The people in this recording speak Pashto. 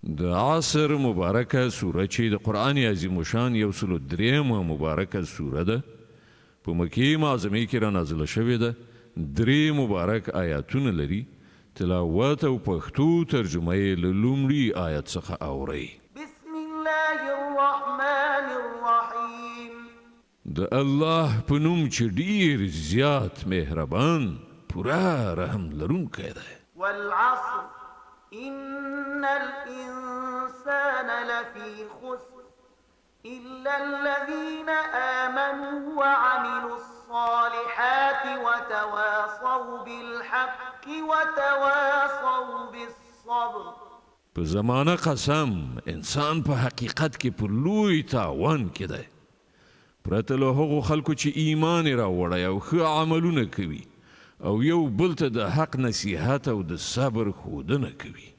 د عصر مبارکه سوره چې د قرآن عظیم الشان 103 مبارکه سوره ده په مکې معظمې کې را نازله شوې ده 3 مبارک آیاتونه لري تلاوت او پښتو ترجمه یې له لومړي آیت څخه اورئ بسم الله الرحمن الرحیم د الله په نوم چې ډیر زیات مهربان پورا رحم لرونکی دی والعصر إن الإنسان لفي خسر إلا الذين آمنوا وعملوا الصالحات وتواصوا بالحق وتواصوا بالصبر په زمانه قسم انسان په حقیقت کې په لوی تاوان کې دی پرته له هغو خلکو چې ایمان یې راوړی او ښه عملونه کوي او یو بل ته د حق نصیحت او د صبر ښودنه کوي